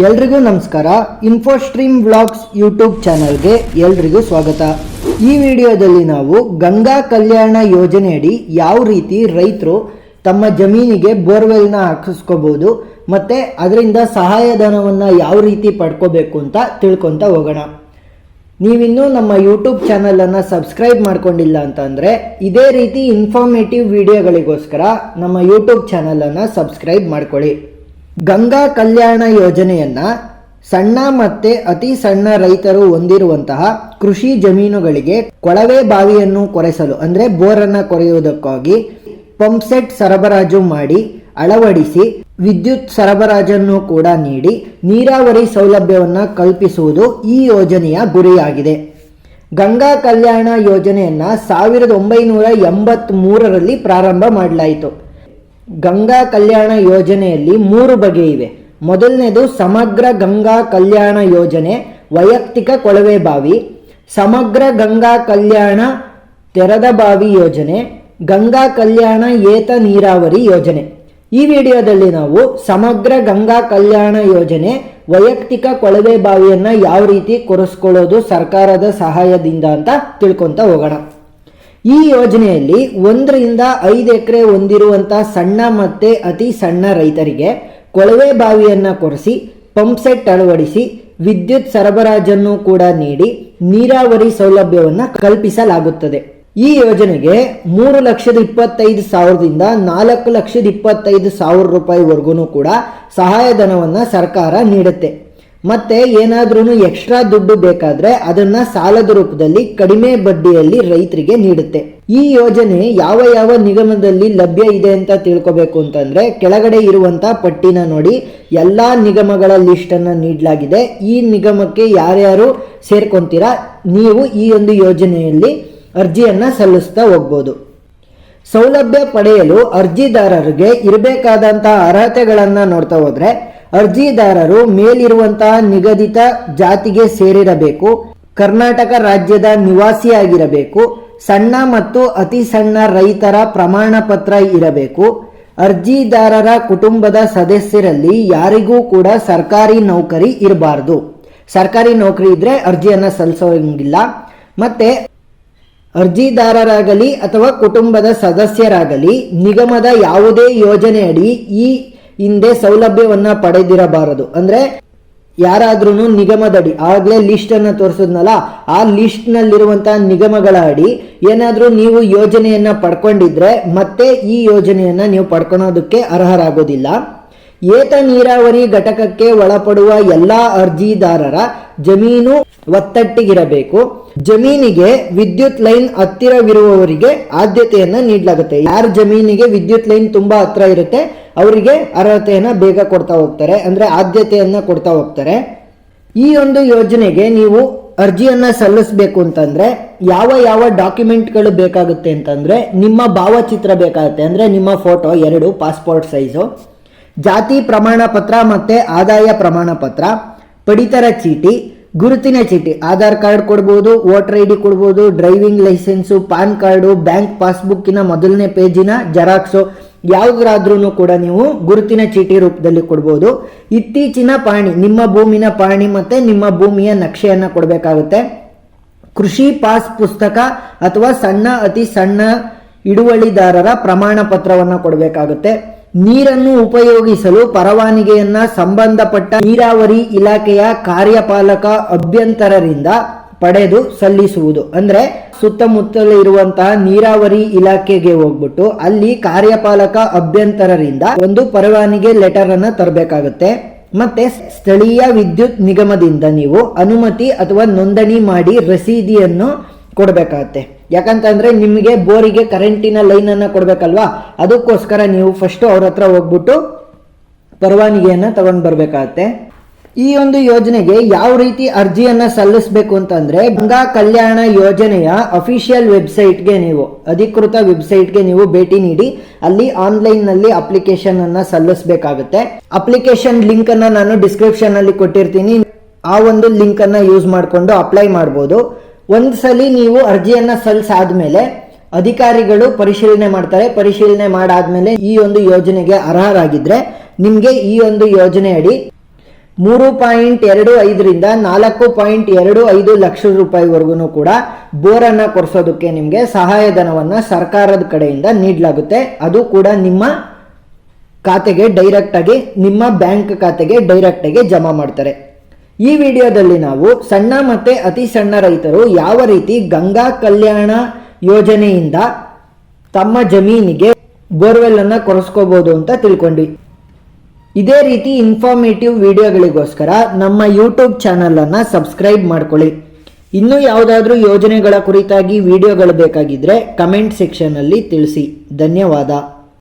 ಎಲ್ರಿಗೂ ನಮಸ್ಕಾರ. ಇನ್ಫೋಸ್ಟ್ರೀಮ್ vlogs YouTube ಚಾನಲ್ಗೆ ಎಲ್ರಿಗೂ ಸ್ವಾಗತ. ಈ ವಿಡಿಯೋದಲ್ಲಿ ನಾವು ಗಂಗಾ ಕಲ್ಯಾಣ ಯೋಜನೆಯಡಿ ಯಾವ ರೀತಿ ರೈತರು ತಮ್ಮ ಜಮೀನಿಗೆ ಬೋರ್ವೆಲ್ನ ಹಾಕಿಸ್ಕೋಬಹುದು ಮತ್ತು ಅದರಿಂದ ಸಹಾಯಧನವನ್ನು ಯಾವ ರೀತಿ ಪಡ್ಕೋಬೇಕು ಅಂತ ತಿಳ್ಕೊತಾ ಹೋಗೋಣ. ನೀವಿನ್ನೂ ನಮ್ಮ ಯೂಟ್ಯೂಬ್ ಚಾನಲನ್ನು ಸಬ್ಸ್ಕ್ರೈಬ್ ಮಾಡ್ಕೊಂಡಿಲ್ಲ ಅಂತಂದರೆ ಇದೇ ರೀತಿ ಇನ್ಫಾರ್ಮೇಟಿವ್ ವಿಡಿಯೋಗಳಿಗೋಸ್ಕರ ನಮ್ಮ ಯೂಟ್ಯೂಬ್ ಚಾನಲನ್ನು ಸಬ್ಸ್ಕ್ರೈಬ್ ಮಾಡ್ಕೊಳ್ಳಿ. ಗಂಗಾ ಕಲ್ಯಾಣ ಯೋಜನೆಯನ್ನು ಸಣ್ಣ ಮತ್ತು ಅತಿ ಸಣ್ಣ ರೈತರು ಹೊಂದಿರುವಂತಹ ಕೃಷಿ ಜಮೀನುಗಳಿಗೆ ಕೊಳವೆ ಬಾವಿಯನ್ನು ಕೊರೆಸಲು ಅಂದರೆ ಬೋರನ್ನು ಕೊರೆಯುವುದಕ್ಕಾಗಿ ಪಂಪ್ ಸೆಟ್ ಸರಬರಾಜು ಮಾಡಿ ಅಳವಡಿಸಿ ವಿದ್ಯುತ್ ಸರಬರಾಜನ್ನು ಕೂಡ ನೀಡಿ ನೀರಾವರಿ ಸೌಲಭ್ಯವನ್ನು ಕಲ್ಪಿಸುವುದು ಈ ಯೋಜನೆಯ ಗುರಿಯಾಗಿದೆ. ಗಂಗಾ ಕಲ್ಯಾಣ ಯೋಜನೆಯನ್ನು 1983ರಲ್ಲಿ ಪ್ರಾರಂಭ ಮಾಡಲಾಯಿತು. ಗಂಗಾ ಕಲ್ಯಾಣ ಯೋಜನೆಯಲ್ಲಿ 3 ಬಗೆ ಇವೆ. ಮೊದಲನೇದು ಸಮಗ್ರ ಗಂಗಾ ಕಲ್ಯಾಣ ಯೋಜನೆ, ವೈಯಕ್ತಿಕ ಕೊಳವೆ ಬಾವಿ. ಸಮಗ್ರ ಗಂಗಾ ಕಲ್ಯಾಣ ತೆರೆದ ಬಾವಿ ಯೋಜನೆ, ಗಂಗಾ ಕಲ್ಯಾಣ ಏತ ನೀರಾವರಿ ಯೋಜನೆ. ಈ ವಿಡಿಯೋದಲ್ಲಿ ನಾವು ಸಮಗ್ರ ಗಂಗಾ ಕಲ್ಯಾಣ ಯೋಜನೆ ವೈಯಕ್ತಿಕ ಕೊಳವೆ ಬಾವಿಯನ್ನು ಯಾವ ರೀತಿ ಕೊರೆಸ್ಕೊಳ್ಳೋದು ಸರ್ಕಾರದ ಸಹಾಯದಿಂದ ಅಂತ ತಿಳ್ಕೊತಾ ಹೋಗೋಣ. ಈ ಯೋಜನೆಯಲ್ಲಿ 1 ರಿಂದ 5 ಎಕರೆ ಹೊಂದಿರುವಂಥ ಸಣ್ಣ ಮತ್ತು ಅತಿ ಸಣ್ಣ ರೈತರಿಗೆ ಕೊಳವೆ ಬಾವಿಯನ್ನು ಕೊರೆಸಿ ಪಂಪ್ ಸೆಟ್ ಅಳವಡಿಸಿ ವಿದ್ಯುತ್ ಸರಬರಾಜನ್ನು ಕೂಡ ನೀಡಿ ನೀರಾವರಿ ಸೌಲಭ್ಯವನ್ನು ಕಲ್ಪಿಸಲಾಗುತ್ತದೆ. ಈ ಯೋಜನೆಗೆ 3,25,000ದಿಂದ 4,25,000 ರೂಪಾಯಿವರೆಗೂ ಕೂಡ ಸಹಾಯಧನವನ್ನು ಸರ್ಕಾರ ನೀಡುತ್ತೆ. ಮತ್ತೆ ಏನಾದ್ರೂ ಎಕ್ಸ್ಟ್ರಾ ದುಡ್ಡು ಬೇಕಾದರೆ ಅದನ್ನು ಸಾಲದ ರೂಪದಲ್ಲಿ ಕಡಿಮೆ ಬಡ್ಡಿಯಲ್ಲಿ ರೈತರಿಗೆ ನೀಡುತ್ತೆ. ಈ ಯೋಜನೆ ಯಾವ ಯಾವ ನಿಗಮದಲ್ಲಿ ಲಭ್ಯ ಇದೆ ಅಂತ ತಿಳ್ಕೊಬೇಕು ಅಂತಂದರೆ ಕೆಳಗಡೆ ಇರುವಂಥ ಪಟ್ಟಿನ ನೋಡಿ. ಎಲ್ಲ ನಿಗಮಗಳ ಲಿಸ್ಟನ್ನು ನೀಡಲಾಗಿದೆ. ಈ ನಿಗಮಕ್ಕೆ ಯಾರ್ಯಾರು ಸೇರ್ಕೊಂತೀರಾ ನೀವು ಈ ಒಂದು ಯೋಜನೆಯಲ್ಲಿ ಅರ್ಜಿಯನ್ನು ಸಲ್ಲಿಸ್ತಾ ಹೋಗ್ಬೋದು. ಸೌಲಭ್ಯ ಪಡೆಯಲು ಅರ್ಜಿದಾರರಿಗೆ ಇರಬೇಕಾದಂತಹ ಅರ್ಹತೆಗಳನ್ನು ನೋಡ್ತಾ ಹೋದರೆ ಅರ್ಜಿದಾರರು ಮೇಲಿರುವಂತಹ ನಿಗದಿತ ಜಾತಿಗೆ ಸೇರಿರಬೇಕು, ಕರ್ನಾಟಕ ರಾಜ್ಯದ ನಿವಾಸಿಯಾಗಿರಬೇಕು, ಸಣ್ಣ ಮತ್ತು ಅತಿ ಸಣ್ಣ ರೈತರ ಪ್ರಮಾಣ ಪತ್ರ ಇರಬೇಕು, ಅರ್ಜಿದಾರರ ಕುಟುಂಬದ ಸದಸ್ಯರಲ್ಲಿ ಯಾರಿಗೂ ಕೂಡ ಸರ್ಕಾರಿ ನೌಕರಿ ಇರಬಾರ್ದು. ಸರ್ಕಾರಿ ನೌಕರಿ ಇದ್ರೆ ಅರ್ಜಿಯನ್ನು ಸಲ್ಲಿಸೋಂಗಿಲ್ಲ. ಮತ್ತೆ ಅರ್ಜಿದಾರರಾಗಲಿ ಅಥವಾ ಕುಟುಂಬದ ಸದಸ್ಯರಾಗಲಿ ನಿಗಮದ ಯಾವುದೇ ಯೋಜನೆಯಡಿ ಈ ಹಿಂದೆ ಸೌಲಭ್ಯವನ್ನು ಪಡೆದಿರಬಾರದು. ಅಂದರೆ ಯಾರಾದ್ರೂ ನಿಗಮದಡಿ ಆಗಲೇ ಲಿಸ್ಟನ್ನು ತೋರಿಸಿದ್ನಲ್ಲ, ಆ ಲಿಸ್ಟ್ನಲ್ಲಿರುವಂತಹ ನಿಗಮಗಳ ಅಡಿ ಏನಾದರೂ ನೀವು ಯೋಜನೆಯನ್ನು ಪಡ್ಕೊಂಡಿದ್ರೆ ಮತ್ತೆ ಈ ಯೋಜನೆಯನ್ನು ನೀವು ಪಡ್ಕೊಳೋದಕ್ಕೆ ಅರ್ಹರಾಗೋದಿಲ್ಲ. ಏತ ನೀರಾವರಿ ಘಟಕಕ್ಕೆ ಒಳಪಡುವ ಎಲ್ಲ ಅರ್ಜಿದಾರರ ಜಮೀನು ಒತ್ತಟ್ಟಿಗಿರಬೇಕು. ಜಮೀನಿಗೆ ವಿದ್ಯುತ್ ಲೈನ್ ಹತ್ತಿರವಿರುವವರಿಗೆ ಆದ್ಯತೆಯನ್ನು ನೀಡಲಾಗುತ್ತೆ. ಯಾರ ಜಮೀನಿಗೆ ವಿದ್ಯುತ್ ಲೈನ್ ತುಂಬಾ ಹತ್ರ ಇರುತ್ತೆ ಅವರಿಗೆ ಅರ್ಹತೆಯನ್ನು ಬೇಗ ಕೊಡ್ತಾ ಹೋಗ್ತಾರೆ, ಅಂದ್ರೆ ಆದ್ಯತೆಯನ್ನ ಕೊಡ್ತಾ ಹೋಗ್ತಾರೆ. ಈ ಒಂದು ಯೋಜನೆಗೆ ನೀವು ಅರ್ಜಿಯನ್ನ ಸಲ್ಲಿಸಬೇಕು ಅಂತಂದ್ರೆ ಯಾವ ಯಾವ ಡಾಕ್ಯುಮೆಂಟ್ಗಳು ಬೇಕಾಗುತ್ತೆ ಅಂತಂದ್ರೆ ನಿಮ್ಮ ಭಾವಚಿತ್ರ ಬೇಕಾಗುತ್ತೆ, ಅಂದ್ರೆ ನಿಮ್ಮ ಫೋಟೋ 2 ಪಾಸ್ಪೋರ್ಟ್ ಸೈಜು, ಜಾತಿ ಪ್ರಮಾಣ ಪತ್ರ ಮತ್ತೆ ಆದಾಯ ಪ್ರಮಾಣ ಪತ್ರ, ಪಡಿತರ ಚೀಟಿ, ಗುರುತಿನ ಚೀಟಿ, ಆಧಾರ್ ಕಾರ್ಡ್ ಕೊಡ್ಬೋದು, ವೋಟರ್ ID ಕೊಡ್ಬೋದು, driving licence, PAN card, bank ಪಾಸ್ಬುಕ್ಕಿನ ಮೊದಲನೇ ಪೇಜಿನ ಜೆರಾಕ್ಸು, ಯಾವುದಾದ್ರೂ ಕೂಡ ನೀವು ಗುರುತಿನ ಚೀಟಿ ರೂಪದಲ್ಲಿ ಕೊಡ್ಬೋದು. ಇತ್ತೀಚಿನ ಪಾಣಿ, ನಿಮ್ಮ ಭೂಮಿನ ಪಾಣಿ ಮತ್ತೆ ನಿಮ್ಮ ಭೂಮಿಯ ನಕ್ಷೆಯನ್ನು ಕೊಡಬೇಕಾಗುತ್ತೆ. ಕೃಷಿ ಪಾಸ್ ಪುಸ್ತಕ ಅಥವಾ ಸಣ್ಣ ಅತಿ ಸಣ್ಣ ಹಿಡುವಳಿದಾರರ ಪ್ರಮಾಣ ಪತ್ರವನ್ನು ಕೊಡಬೇಕಾಗುತ್ತೆ. ನೀರನ್ನು ಉಪಯೋಗಿಸಲು ಪರವಾನಗಿಯನ್ನ ಸಂಬಂಧಪಟ್ಟ ನೀರಾವರಿ ಇಲಾಖೆಯ ಕಾರ್ಯಪಾಲಕ ಅಭ್ಯಂತರರಿಂದ ಪಡೆದು ಸಲ್ಲಿಸುವುದು. ಅಂದ್ರೆ ಸುತ್ತಮುತ್ತಲು ಇರುವಂತಹ ನೀರಾವರಿ ಇಲಾಖೆಗೆ ಹೋಗ್ಬಿಟ್ಟು ಅಲ್ಲಿ ಕಾರ್ಯಪಾಲಕ ಅಭ್ಯಂತರರಿಂದ ಒಂದು ಪರವಾನಗಿ ಲೆಟರ್ ಅನ್ನ ತರಬೇಕಾಗುತ್ತೆ. ಮತ್ತೆ ಸ್ಥಳೀಯ ವಿದ್ಯುತ್ ನಿಗಮದಿಂದ ನೀವು ಅನುಮತಿ ಅಥವಾ ನೋಂದಣಿ ಮಾಡಿ ರಸೀದಿಯನ್ನು ಕೊಡಬೇಕಾಗತ್ತೆ. ಯಾಕಂತಂದ್ರೆ ನಿಮಗೆ ಬೋರಿಗೆ ಕರೆಂಟಿನ ಲೈನ್ ಅನ್ನ ಕೊಡ್ಬೇಕಲ್ವಾ, ಅದಕ್ಕೋಸ್ಕರ ನೀವು ಫಸ್ಟ್ ಅವ್ರ ಹತ್ರ ಹೋಗ್ಬಿಟ್ಟು ಪರವಾನಗಿಯನ್ನ ತಗೊಂಡು ಬರ್ಬೇಕಾಗತ್ತೆ. ಈ ಒಂದು ಯೋಜನೆಗೆ ಯಾವ ರೀತಿ ಅರ್ಜಿಯನ್ನ ಸಲ್ಲಿಸಬೇಕು ಅಂತಂದ್ರೆ ಗಂಗಾ ಕಲ್ಯಾಣ ಯೋಜನೆಯ ಅಫಿಷಿಯಲ್ ವೆಬ್ಸೈಟ್ಗೆ ನೀವು ಅಧಿಕೃತ ವೆಬ್ಸೈಟ್ಗೆ ನೀವು ಭೇಟಿ ನೀಡಿ ಅಲ್ಲಿ ಆನ್ಲೈನ್ ನಲ್ಲಿ ಅಪ್ಲಿಕೇಶನ್ ಅನ್ನ ಸಲ್ಲಿಸಬೇಕಾಗುತ್ತೆ. ಅಪ್ಲಿಕೇಶನ್ ಲಿಂಕ್ ಅನ್ನ ನಾನು ಡಿಸ್ಕ್ರಿಪ್ಷನ್ ಅಲ್ಲಿ ಕೊಟ್ಟಿರ್ತೀನಿ. ಆ ಒಂದು ಲಿಂಕ್ ಅನ್ನ ಯೂಸ್ ಮಾಡಿಕೊಂಡು ಅಪ್ಲೈ ಮಾಡಬಹುದು. ಒಂದ್ಸಲಿ ನೀವು ಅರ್ಜಿಯನ್ನ ಸಲ್ಲಿಸಾದ್ಮೇಲೆ ಅಧಿಕಾರಿಗಳು ಪರಿಶೀಲನೆ ಮಾಡ್ತಾರೆ. ಪರಿಶೀಲನೆ ಮಾಡಾದ್ಮೇಲೆ ಈ ಒಂದು ಯೋಜನೆಗೆ ಅರ್ಹರಾಗಿದ್ರೆ ನಿಮಗೆ ಈ ಒಂದು ಯೋಜನೆ ಅಡಿ 3.25ರಿಂದ 4.25 ಲಕ್ಷ ರೂಪಾಯಿವರೆಗೂ ಕೂಡ ಬೋರನ್ನು ಕೊರೆಸೋದಕ್ಕೆ ನಿಮಗೆ ಸಹಾಯಧನವನ್ನು ಸರ್ಕಾರದ ಕಡೆಯಿಂದ ನೀಡಲಾಗುತ್ತೆ. ಅದು ಕೂಡ ನಿಮ್ಮ ಖಾತೆಗೆ ಡೈರೆಕ್ಟಾಗಿ, ನಿಮ್ಮ ಬ್ಯಾಂಕ್ ಖಾತೆಗೆ ಡೈರೆಕ್ಟಾಗಿ ಜಮಾ ಮಾಡ್ತಾರೆ. ಈ ವಿಡಿಯೋದಲ್ಲಿ ನಾವು ಸಣ್ಣ ಮತ್ತು ಅತಿ ಸಣ್ಣ ರೈತರು ಯಾವ ರೀತಿ ಗಂಗಾ ಕಲ್ಯಾಣ ಯೋಜನೆಯಿಂದ ತಮ್ಮ ಜಮೀನಿಗೆ ಬೋರ್ವೆಲ್ ಅನ್ನು ಕೊರೆಸ್ಕೋಬಹುದು ಅಂತ ತಿಳ್ಕೊಂಡ್ವಿ. ಇದೇ ರೀತಿ ಇನ್ಫಾರ್ಮೇಟಿವ್ ವಿಡಿಯೋಗಳಿಗೋಸ್ಕರ ನಮ್ಮ ಯೂಟ್ಯೂಬ್ ಚಾನಲ್ ಅನ್ನು ಸಬ್ಸ್ಕ್ರೈಬ್ ಮಾಡ್ಕೊಳ್ಳಿ. ಇನ್ನೂ ಯಾವುದಾದ್ರೂ ಯೋಜನೆಗಳ ಕುರಿತಾಗಿ ವಿಡಿಯೋಗಳು ಬೇಕಾಗಿದ್ರೆ ಕಮೆಂಟ್ ಸೆಕ್ಷನ್ ಅಲ್ಲಿ ತಿಳಿಸಿ. ಧನ್ಯವಾದ.